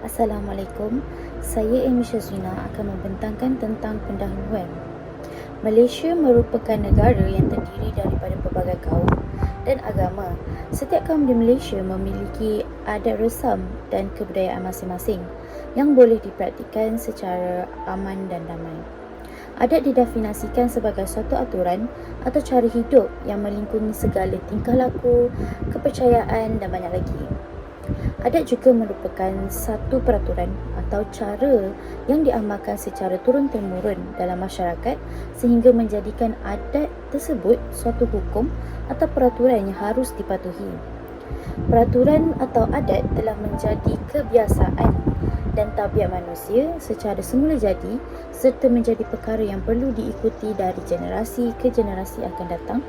Assalamualaikum, saya Amy Syazwina akan membentangkan tentang pendahuluan. Malaysia merupakan negara yang terdiri daripada pelbagai kaum dan agama. Setiap kaum di Malaysia memiliki adat resam dan kebudayaan masing-masing yang boleh dipraktikkan secara aman dan damai. Adat didefinisikan sebagai suatu aturan atau cara hidup yang melingkungi segala tingkah laku, kepercayaan dan banyak lagi. Adat juga merupakan satu peraturan atau cara yang diamalkan secara turun-temurun dalam masyarakat sehingga menjadikan adat tersebut suatu hukum atau peraturan yang harus dipatuhi. Peraturan atau adat telah menjadi kebiasaan dan tabiat manusia secara semula jadi serta menjadi perkara yang perlu diikuti dari generasi ke generasi akan datang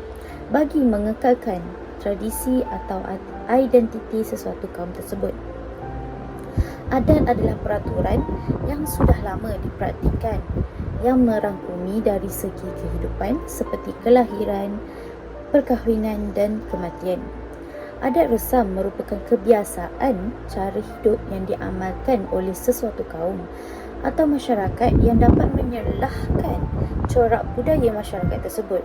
bagi mengekalkan tradisi atau identiti sesuatu kaum tersebut. Adat adalah peraturan yang sudah lama dipraktikkan yang merangkumi dari segi kehidupan seperti kelahiran, perkahwinan dan kematian. Adat resam merupakan kebiasaan cara hidup yang diamalkan oleh sesuatu kaum atau masyarakat yang dapat menyelahkan corak budaya masyarakat tersebut.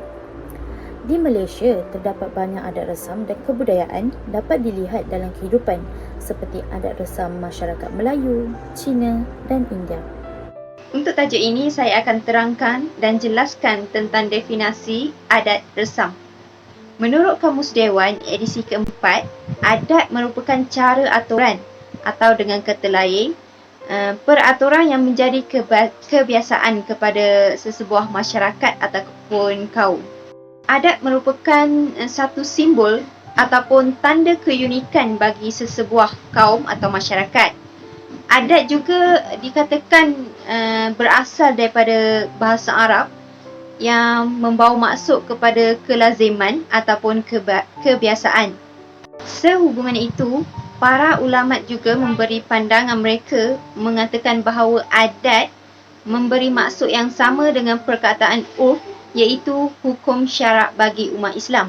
Di Malaysia, terdapat banyak adat resam dan kebudayaan dapat dilihat dalam kehidupan seperti adat resam masyarakat Melayu, Cina dan India. Untuk tajuk ini, saya akan terangkan dan jelaskan tentang definisi adat resam. Menurut Kamus Dewan edisi keempat, adat merupakan cara aturan atau dengan kata lain, peraturan yang menjadi kebiasaan kepada sesebuah masyarakat ataupun kaum. Adat merupakan satu simbol ataupun tanda keunikan bagi sesebuah kaum atau masyarakat. Adat juga dikatakan berasal daripada bahasa Arab yang membawa maksud kepada kelaziman ataupun kebiasaan. Sehubungan itu, para ulama juga memberi pandangan mereka mengatakan bahawa adat memberi maksud yang sama dengan perkataan urf, iaitu hukum syarak bagi umat Islam.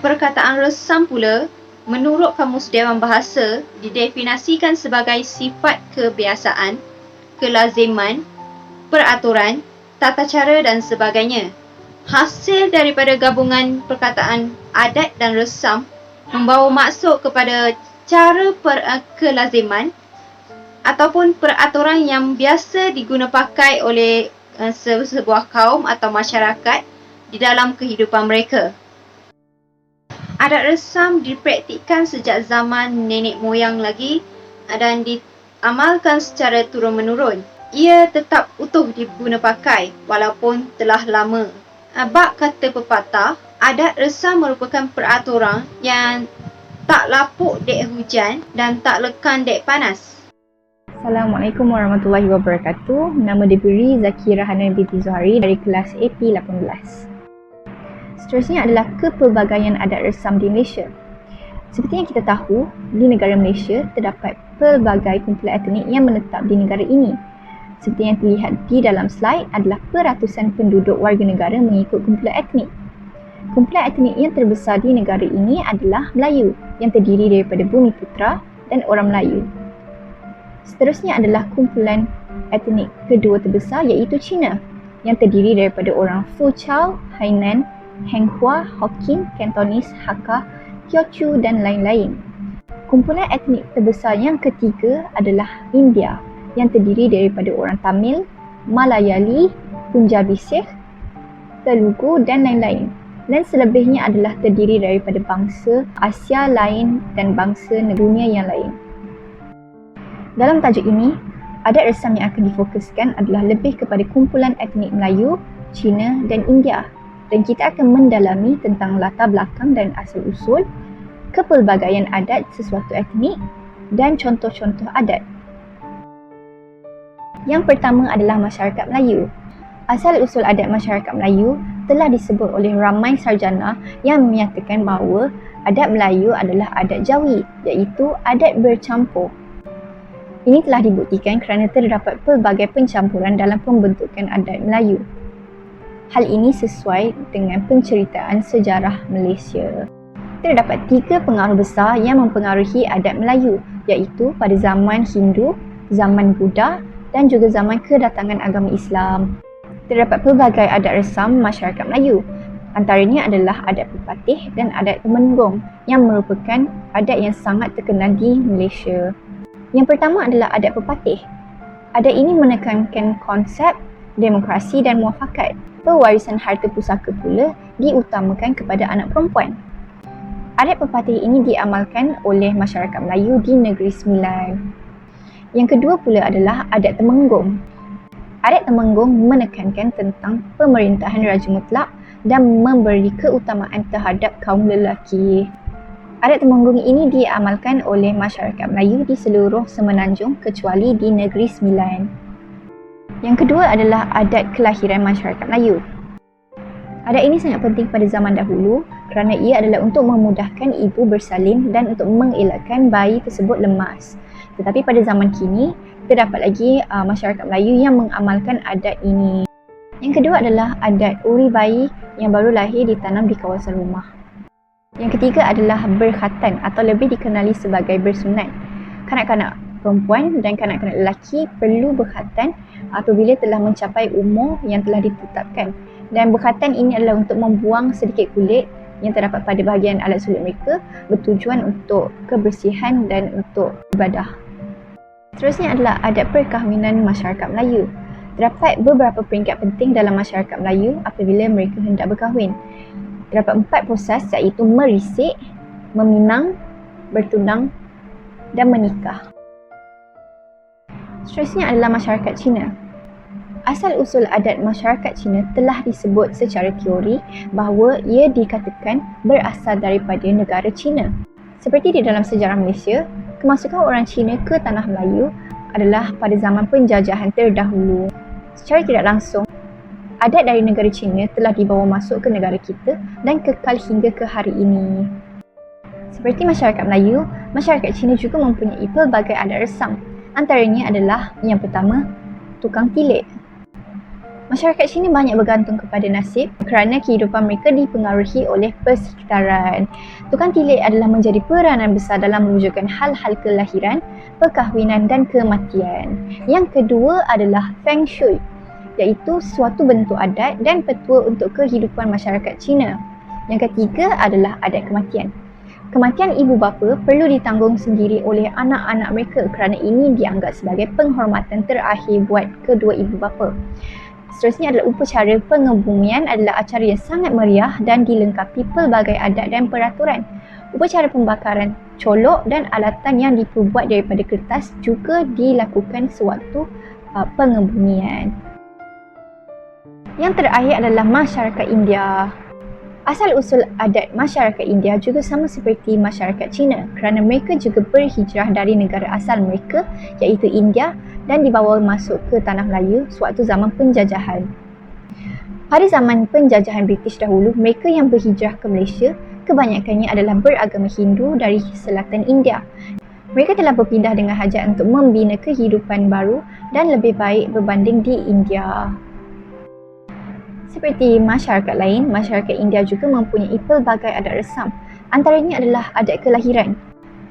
Perkataan resam pula, menurut Kamus Dewan Bahasa, didefinisikan sebagai sifat kebiasaan, kelaziman, peraturan, tata cara dan sebagainya. Hasil daripada gabungan perkataan adat dan resam membawa maksud kepada cara kelaziman ataupun peraturan yang biasa diguna pakai oleh sebuah kaum atau masyarakat di dalam kehidupan mereka. Adat resam dipraktikkan sejak zaman nenek moyang lagi dan diamalkan secara turun-menurun. Ia tetap utuh diguna pakai walaupun telah lama. Bab kata pepatah, adat resam merupakan peraturan yang tak lapuk dek hujan dan tak lekan dek panas. Assalamualaikum warahmatullahi wabarakatuh. Nama diberi Zakira Hanan binti Zuhari dari kelas AP18. Seterusnya adalah kepelbagaian adat resam di Malaysia. Seperti yang kita tahu, di negara Malaysia terdapat pelbagai kumpulan etnik yang menetap di negara ini. Seperti yang terlihat di dalam slide adalah peratusan penduduk warga negara mengikut kumpulan etnik. Kumpulan etnik yang terbesar di negara ini adalah Melayu yang terdiri daripada Bumiputra dan orang Melayu. Seterusnya adalah kumpulan etnik kedua terbesar iaitu Cina yang terdiri daripada orang Fuzhou, Hainan, Henghua, Hokkien, Cantonese, Hakka, Teochew dan lain-lain. Kumpulan etnik terbesar yang ketiga adalah India yang terdiri daripada orang Tamil, Malayali, Punjabi Sikh, Telugu dan lain-lain. Dan selebihnya adalah terdiri daripada bangsa Asia lain dan bangsa dunia yang lain. Dalam tajuk ini, adat resam yang akan difokuskan adalah lebih kepada kumpulan etnik Melayu, Cina dan India. Dan kita akan mendalami tentang latar belakang dan asal-usul, kepelbagaian adat sesuatu etnik dan contoh-contoh adat. Yang pertama adalah masyarakat Melayu. Asal-usul adat masyarakat Melayu telah disebut oleh ramai sarjana yang menyatakan bahawa adat Melayu adalah adat Jawi, iaitu adat bercampur. Ini telah dibuktikan kerana terdapat pelbagai pencampuran dalam pembentukan adat Melayu. Hal ini sesuai dengan penceritaan sejarah Malaysia. Terdapat 3 pengaruh besar yang mempengaruhi adat Melayu, iaitu pada zaman Hindu, zaman Buddha dan juga zaman kedatangan agama Islam. Terdapat pelbagai adat resam masyarakat Melayu. Antaranya adalah adat pepatih dan adat temenggung yang merupakan adat yang sangat terkenal di Malaysia. Yang pertama adalah adat pepatih. Adat ini menekankan konsep demokrasi dan muafakat. Pewarisan harta pusaka pula diutamakan kepada anak perempuan. Adat pepatih ini diamalkan oleh masyarakat Melayu di Negeri Sembilan. Yang kedua pula adalah adat temenggung. Adat temenggung menekankan tentang pemerintahan Raja Mutlak dan memberi keutamaan terhadap kaum lelaki. Adat temenggung ini diamalkan oleh masyarakat Melayu di seluruh Semenanjung kecuali di Negeri Sembilan. Yang kedua adalah adat kelahiran masyarakat Melayu. Adat ini sangat penting pada zaman dahulu kerana ia adalah untuk memudahkan ibu bersalin dan untuk mengelakkan bayi tersebut lemas. Tetapi pada zaman kini, terdapat lagi masyarakat Melayu yang mengamalkan adat ini. Yang kedua adalah adat uri bayi yang baru lahir ditanam di kawasan rumah. Yang ketiga adalah berkhatan atau lebih dikenali sebagai bersunat. Kanak-kanak perempuan dan kanak-kanak lelaki perlu berkhatan apabila telah mencapai umur yang telah ditetapkan. Dan berkhatan ini adalah untuk membuang sedikit kulit yang terdapat pada bahagian alat sulit mereka bertujuan untuk kebersihan dan untuk ibadah. Seterusnya adalah adat perkahwinan masyarakat Melayu. Terdapat beberapa peringkat penting dalam masyarakat Melayu apabila mereka hendak berkahwin. Terdapat 4 proses iaitu merisik, meminang, bertunang dan menikah. Seterusnya adalah masyarakat Cina. Asal-usul adat masyarakat Cina telah disebut secara teori bahawa ia dikatakan berasal daripada negara Cina. Seperti di dalam sejarah Malaysia, kemasukan orang Cina ke tanah Melayu adalah pada zaman penjajahan terdahulu. Secara tidak langsung, adat dari negara Cina telah dibawa masuk ke negara kita dan kekal hingga ke hari ini. Seperti masyarakat Melayu, masyarakat Cina juga mempunyai pelbagai adat resam. Antaranya adalah yang pertama, tukang tilik. Masyarakat Cina banyak bergantung kepada nasib kerana kehidupan mereka dipengaruhi oleh persekitaran. Tukang tilik adalah menjadi peranan besar dalam mewujudkan hal-hal kelahiran, perkahwinan dan kematian. Yang kedua adalah Feng Shui, iaitu suatu bentuk adat dan petua untuk kehidupan masyarakat Cina. Yang ketiga adalah adat kematian. Kematian ibu bapa perlu ditanggung sendiri oleh anak-anak mereka kerana ini dianggap sebagai penghormatan terakhir buat kedua ibu bapa. Seterusnya adalah upacara pengebumian adalah acara yang sangat meriah dan dilengkapi pelbagai adat dan peraturan. Upacara pembakaran colok dan alatan yang diperbuat daripada kertas juga dilakukan sewaktu pengebumian. Yang terakhir adalah masyarakat India. Asal-usul adat masyarakat India juga sama seperti masyarakat Cina kerana mereka juga berhijrah dari negara asal mereka iaitu India dan dibawa masuk ke tanah Melayu sewaktu zaman penjajahan. Pada zaman penjajahan British dahulu, mereka yang berhijrah ke Malaysia kebanyakannya adalah beragama Hindu dari selatan India. Mereka telah berpindah dengan hajat untuk membina kehidupan baru dan lebih baik berbanding di India. Seperti masyarakat lain, masyarakat India juga mempunyai pelbagai adat resam. Antaranya adalah adat kelahiran.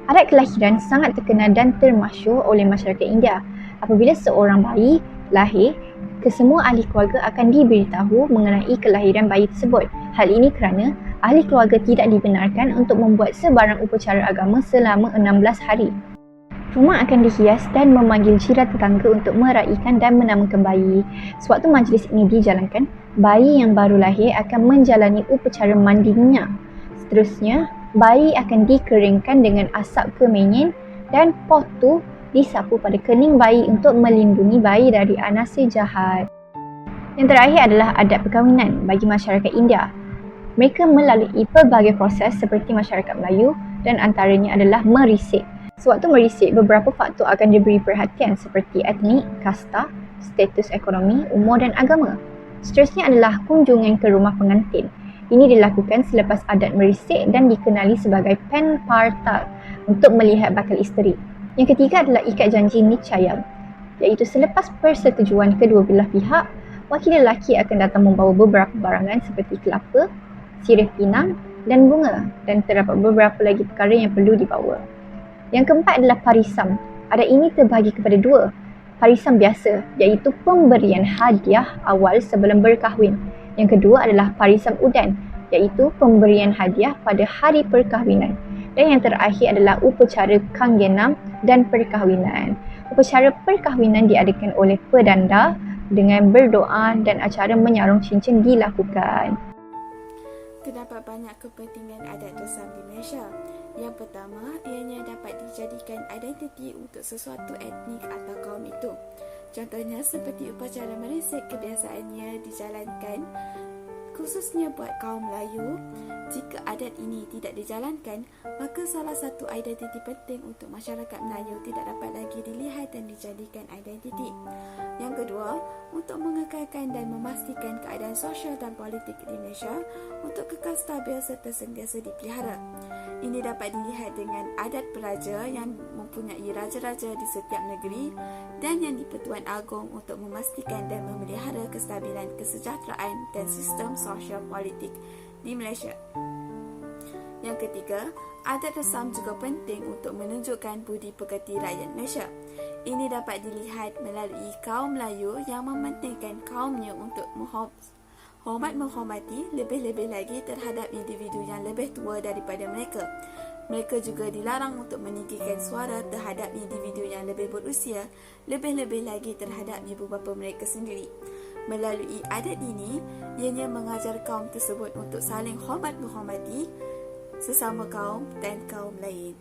Adat kelahiran sangat terkenal dan termasyhur oleh masyarakat India. Apabila seorang bayi lahir, kesemua ahli keluarga akan diberitahu mengenai kelahiran bayi tersebut. Hal ini kerana ahli keluarga tidak dibenarkan untuk membuat sebarang upacara agama selama 16 hari. Rumah akan dihias dan memanggil jiran tetangga untuk meraihkan dan menamakan bayi. Sewaktu majlis ini dijalankan, bayi yang baru lahir akan menjalani upacara mandi minyak. Seterusnya, bayi akan dikeringkan dengan asap kemenyan dan potu disapu pada kening bayi untuk melindungi bayi dari anasir jahat. Yang terakhir adalah adat perkahwinan bagi masyarakat India. Mereka melalui pelbagai proses seperti masyarakat Melayu dan antaranya adalah merisik. Sewaktu merisik, beberapa faktor akan diberi perhatian seperti etnik, kasta, status ekonomi, umur dan agama. Seterusnya adalah kunjungan ke rumah pengantin. Ini dilakukan selepas adat merisik dan dikenali sebagai pen partal untuk melihat bakal isteri. Yang ketiga adalah ikat janji niscaya, iaitu selepas persetujuan kedua belah pihak, wakil lelaki akan datang membawa beberapa barangan seperti kelapa, sirih pinang dan bunga, dan terdapat beberapa lagi perkara yang perlu dibawa. Yang keempat adalah parisam. Adat ini terbahagi kepada dua. Parisam biasa, iaitu pemberian hadiah awal sebelum berkahwin. Yang kedua adalah parisam udan, iaitu pemberian hadiah pada hari perkahwinan. Dan yang terakhir adalah upacara kanggenam dan perkahwinan. Upacara perkahwinan diadakan oleh pedanda dengan berdoa dan acara menyarung cincin dilakukan. Terdapat banyak kepentingan adat resam di Malaysia. Yang pertama, ianya dapat dijadikan identiti untuk sesuatu etnik atau kaum itu. Contohnya seperti upacara merisik, kebiasaannya dijalankan khususnya buat kaum Melayu. Jika adat ini tidak dijalankan, maka salah satu identiti penting untuk masyarakat Melayu tidak dapat lagi dilihat dan dijadikan identiti. Yang kedua, untuk mengekalkan dan memastikan keadaan sosial dan politik di Malaysia untuk kekal stabil serta sentiasa dipelihara. Ini dapat dilihat dengan adat peraja yang mempunyai raja-raja di setiap negeri dan yang di-Pertuan Agong untuk memastikan dan memelihara kestabilan kesejahteraan dan sistem sosial politik di Malaysia. Yang ketiga, adat resam juga penting untuk menunjukkan budi pekerti rakyat Malaysia. Ini dapat dilihat melalui kaum Melayu yang mementingkan kaumnya untuk menghormati lebih-lebih lagi terhadap individu yang lebih tua daripada mereka. Mereka juga dilarang untuk meninggikan suara terhadap individu yang lebih berusia, lebih-lebih lagi terhadap ibu bapa mereka sendiri. Melalui adat ini, ianya mengajar kaum tersebut untuk saling hormat-menghormati sesama kaum dan kaum lain.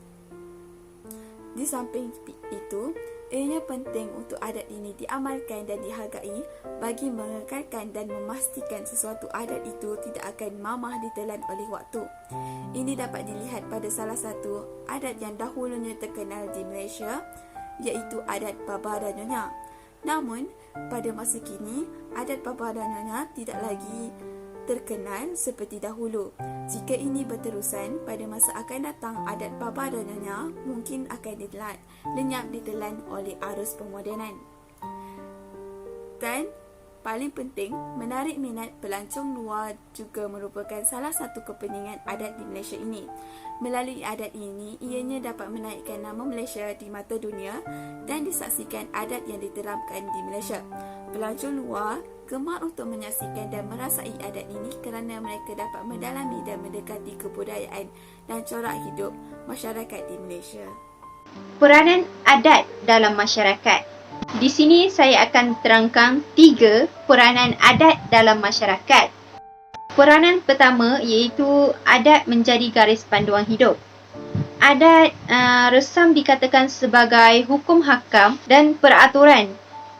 Di samping itu, ianya penting untuk adat ini diamalkan dan dihargai bagi mengekalkan dan memastikan sesuatu adat itu tidak akan mamah ditelan oleh waktu. Ini dapat dilihat pada salah satu adat yang dahulunya terkenal di Malaysia, iaitu adat Baba dan Nyonya. Namun, pada masa kini, adat Baba dan Nyonya tidak lagi terkenal seperti dahulu. Jika ini berterusan, pada masa akan datang adat Baba dan Nyonya mungkin akan lenyap ditelan oleh arus pemodenan. Dan paling penting, menarik minat pelancong luar juga merupakan salah satu kepentingan adat di Malaysia ini. Melalui adat ini, ianya dapat menaikkan nama Malaysia di mata dunia dan disaksikan adat yang diterapkan di Malaysia. Pelancong luar gemar untuk menyaksikan dan merasai adat ini kerana mereka dapat mendalami dan mendekati kebudayaan dan corak hidup masyarakat di Malaysia. Peranan adat dalam masyarakat. Di sini saya akan terangkan 3 peranan adat dalam masyarakat. Peranan pertama iaitu adat menjadi garis panduan hidup. Adat resam dikatakan sebagai hukum hakam dan peraturan.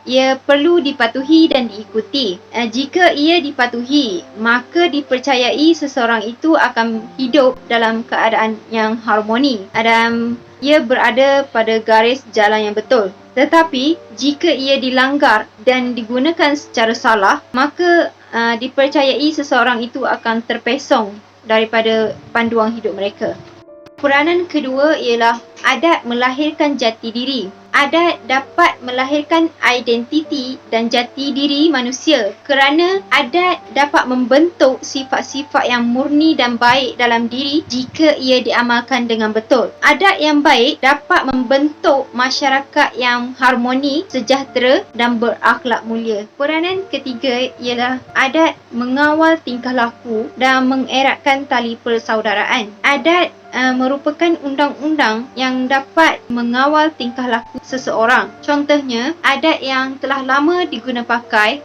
Ia perlu dipatuhi dan diikuti. Jika ia dipatuhi, maka dipercayai seseorang itu akan hidup dalam keadaan yang harmoni dan ia berada pada garis jalan yang betul. Tetapi, jika ia dilanggar dan digunakan secara salah, maka dipercayai seseorang itu akan terpesong daripada panduan hidup mereka. Peranan kedua ialah adat melahirkan jati diri. Adat dapat melahirkan identiti dan jati diri manusia kerana adat dapat membentuk sifat-sifat yang murni dan baik dalam diri jika ia diamalkan dengan betul. Adat yang baik dapat membentuk masyarakat yang harmoni, sejahtera dan berakhlak mulia. Peranan ketiga ialah adat mengawal tingkah laku dan mengeratkan tali persaudaraan. Adat merupakan undang-undang yang dapat mengawal tingkah laku seseorang. Contohnya, adat yang telah lama diguna pakai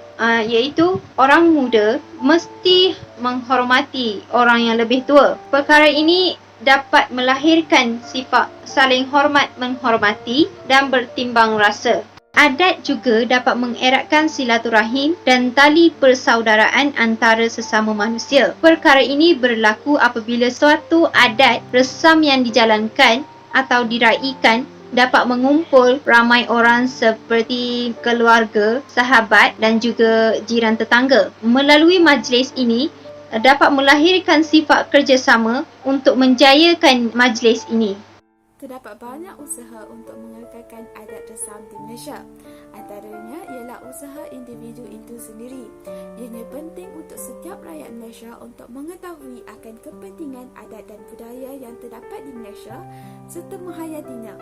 iaitu orang muda mesti menghormati orang yang lebih tua. Perkara ini dapat melahirkan sifat saling hormat menghormati dan bertimbang rasa. Adat juga dapat mengeratkan silaturahim dan tali persaudaraan antara sesama manusia. Perkara ini berlaku apabila suatu adat resam yang dijalankan atau diraikan dapat mengumpul ramai orang seperti keluarga, sahabat dan juga jiran tetangga. Melalui majlis ini dapat melahirkan sifat kerjasama untuk menjayakan majlis ini. Terdapat banyak usaha untuk mengekalkan adat resam di Malaysia. Antaranya ialah usaha individu itu sendiri. Ianya penting untuk setiap rakyat Malaysia untuk mengetahui akan kepentingan adat dan budaya yang terdapat di Malaysia serta menghayatinya.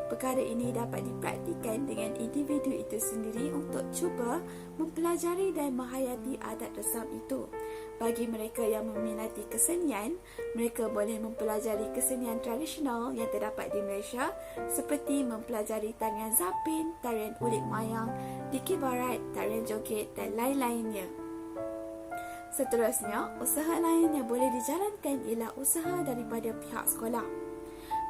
Perkara ini dapat dipraktikkan dengan individu itu sendiri untuk cuba mempelajari dan menghayati adat resam itu. Bagi mereka yang meminati kesenian, mereka boleh mempelajari kesenian tradisional yang terdapat di Malaysia seperti mempelajari tarian zapin, tarian ulik mayang, dikir barat, tarian joget dan lain-lainnya. Seterusnya, usaha lain yang boleh dijalankan ialah usaha daripada pihak sekolah.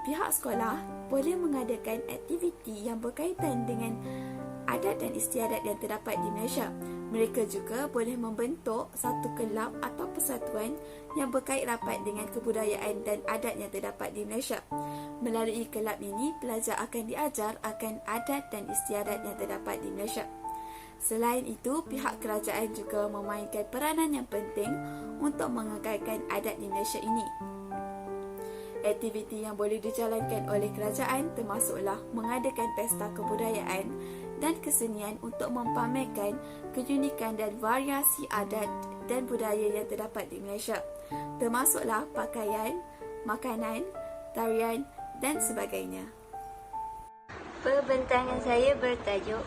Pihak sekolah boleh mengadakan aktiviti yang berkaitan dengan adat dan istiadat yang terdapat di Malaysia. Mereka juga boleh membentuk satu kelab atau persatuan yang berkait rapat dengan kebudayaan dan adat yang terdapat di Malaysia. Melalui kelab ini, pelajar akan diajar akan adat dan istiadat yang terdapat di Malaysia. Selain itu, pihak kerajaan juga memainkan peranan yang penting untuk mengekalkan adat di Malaysia ini. Aktiviti yang boleh dijalankan oleh kerajaan termasuklah mengadakan pesta kebudayaan dan kesenian untuk mempamerkan keunikan dan variasi adat dan budaya yang terdapat di Malaysia, termasuklah pakaian, makanan, tarian dan sebagainya. Perbentangan saya bertajuk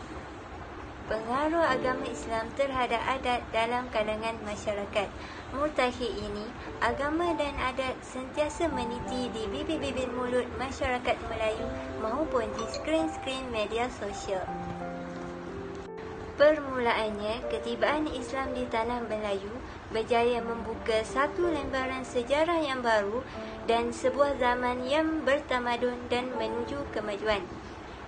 Pengaruh Agama Islam terhadap adat dalam kalangan masyarakat. Mutakhir ini, agama dan adat sentiasa meniti di bibir-bibir mulut masyarakat Melayu maupun di skrin-skrin media sosial. Permulaannya, ketibaan Islam di tanah Melayu berjaya membuka satu lembaran sejarah yang baru dan sebuah zaman yang bertamadun dan menuju kemajuan.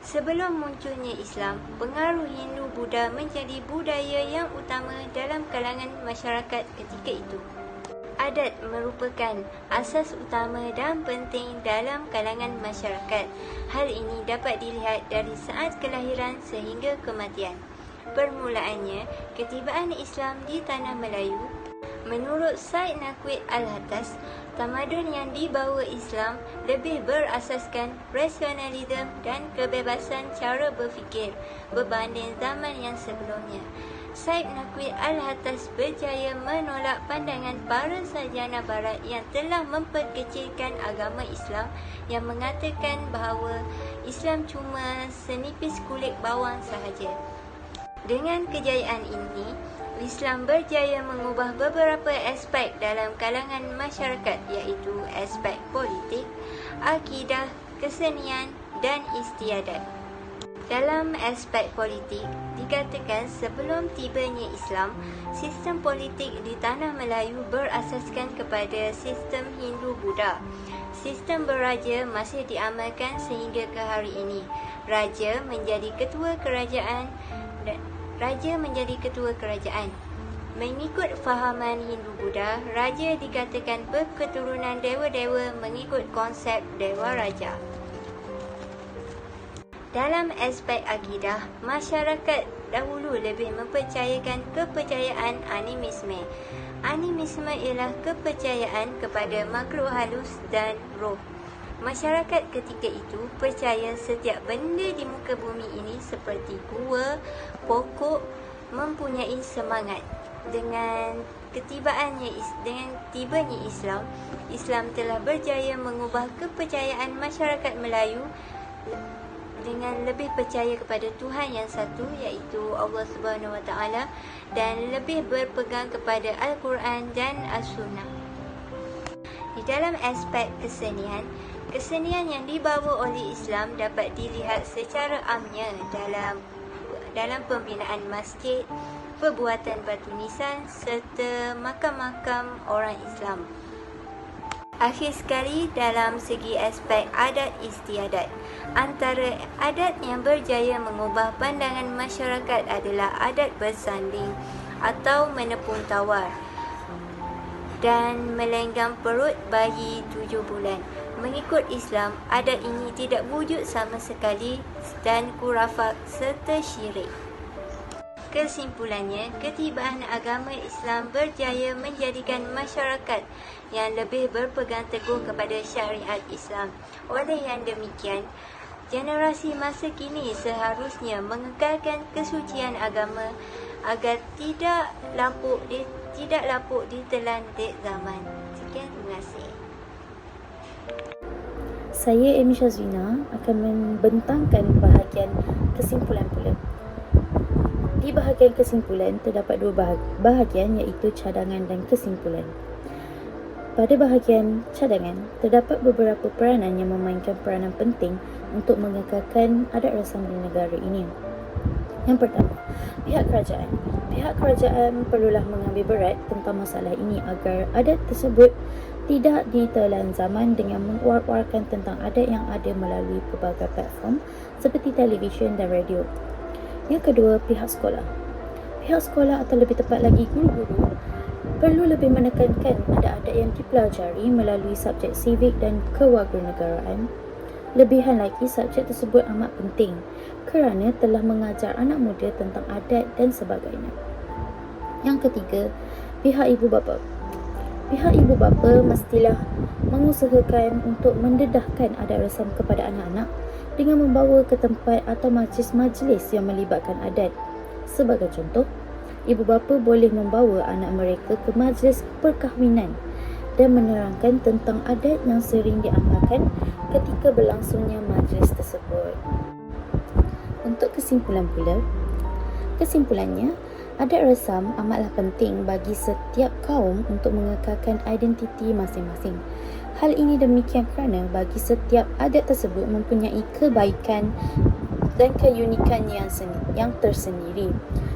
Sebelum munculnya Islam, pengaruh Hindu-Buddha menjadi budaya yang utama dalam kalangan masyarakat ketika itu. Adat merupakan asas utama dan penting dalam kalangan masyarakat. Hal ini dapat dilihat dari saat kelahiran sehingga kematian. Permulaannya, ketibaan Islam di tanah Melayu. Menurut Said Naqvi Al-Hattas, tamadun yang dibawa Islam lebih berasaskan rasionalisme dan kebebasan cara berfikir berbanding zaman yang sebelumnya. Said Naqvi Al-Hattas berjaya menolak pandangan para sarjana barat yang telah memperkecilkan agama Islam yang mengatakan bahawa Islam cuma senipis kulit bawang sahaja. Dengan kejayaan ini, Islam berjaya mengubah beberapa aspek dalam kalangan masyarakat, iaitu aspek politik, akidah, kesenian dan istiadat. Dalam aspek politik, dikatakan sebelum tibanya Islam, sistem politik di tanah Melayu berasaskan kepada sistem Hindu-Buddha. Sistem beraja masih diamalkan sehingga ke hari ini. Raja menjadi ketua kerajaan. Mengikut fahaman Hindu-Buddha, raja dikatakan berketurunan dewa-dewa mengikut konsep dewa raja. Dalam aspek akidah, masyarakat dahulu lebih mempercayakan kepercayaan animisme. Animisme ialah kepercayaan kepada makhluk halus dan roh. Masyarakat ketika itu percaya setiap benda di muka bumi ini seperti gua, pokok mempunyai semangat. Dengan tibanya Islam, Islam telah berjaya mengubah kepercayaan masyarakat Melayu dengan lebih percaya kepada Tuhan yang satu, iaitu Allah Subhanahu Wa Taala, dan lebih berpegang kepada Al-Quran dan As-Sunnah. Di dalam aspek kesenian yang dibawa oleh Islam dapat dilihat secara amnya dalam pembinaan masjid, perbuatan batu nisan serta makam-makam orang Islam. Akhir sekali, dalam segi aspek adat istiadat, antara adat yang berjaya mengubah pandangan masyarakat adalah adat bersanding atau menepung tawar dan melenggam perut bayi 7 bulan. Mengikut Islam, adat ini tidak wujud sama sekali dan khurafat serta syirik. Kesimpulannya, ketibaan agama Islam berjaya menjadikan masyarakat yang lebih berpegang teguh kepada syariat Islam. Oleh yang demikian, generasi masa kini seharusnya mengekalkan kesucian agama agar tidak lapuk ditelan dek zaman. Sekian, terima kasih. Saya Amy Shazwina akan membentangkan bahagian kesimpulan pula. Di bahagian kesimpulan terdapat dua bahagian iaitu cadangan dan kesimpulan. Pada bahagian cadangan, terdapat beberapa peranan yang memainkan peranan penting untuk mengekalkan adat rasam di negara ini. Yang pertama, pihak kerajaan. Pihak kerajaan perlulah mengambil berat tentang masalah ini agar adat tersebut tidak ditelan zaman dengan menguar-uarkan tentang adat yang ada melalui pelbagai platform seperti televisyen dan radio. Yang kedua, pihak sekolah. Pihak sekolah atau lebih tepat lagi guru-guru perlu lebih menekankan adat-adat yang dipelajari melalui subjek civic dan kewarganegaraan. Lebihan lagi, subjek tersebut amat penting kerana telah mengajar anak muda tentang adat dan sebagainya. Yang ketiga, pihak ibu bapa. Pihak ibu bapa mestilah mengusahakan untuk mendedahkan adat rasam kepada anak-anak dengan membawa ke tempat atau majlis-majlis yang melibatkan adat. Sebagai contoh, ibu bapa boleh membawa anak mereka ke majlis perkahwinan dan menerangkan tentang adat yang sering diamalkan ketika berlangsungnya majlis tersebut. Untuk kesimpulannya, adat rasam amatlah penting bagi setiap kaum untuk mengekalkan identiti masing-masing. Hal ini demikian kerana bagi setiap adat tersebut mempunyai kebaikan dan keunikan yang tersendiri.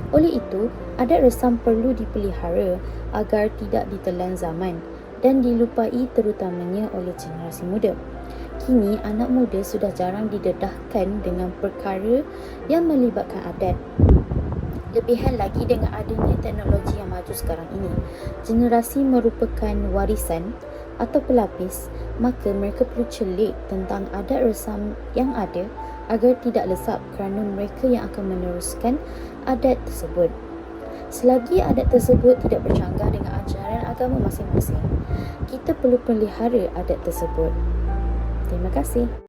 Oleh itu, adat rasam perlu dipelihara agar tidak ditelan zaman dan dilupai terutamanya oleh generasi muda. Kini, anak muda sudah jarang didedahkan dengan perkara yang melibatkan adat. Lebihan lagi dengan adanya teknologi yang maju sekarang ini. Generasi merupakan warisan atau pelapis, maka mereka perlu celik tentang adat rasam yang ada agar tidak lesap kerana mereka yang akan meneruskan adat tersebut. Selagi adat tersebut tidak bercanggah dengan ajaran agama masing-masing, kita perlu pelihara adat tersebut. Terima kasih.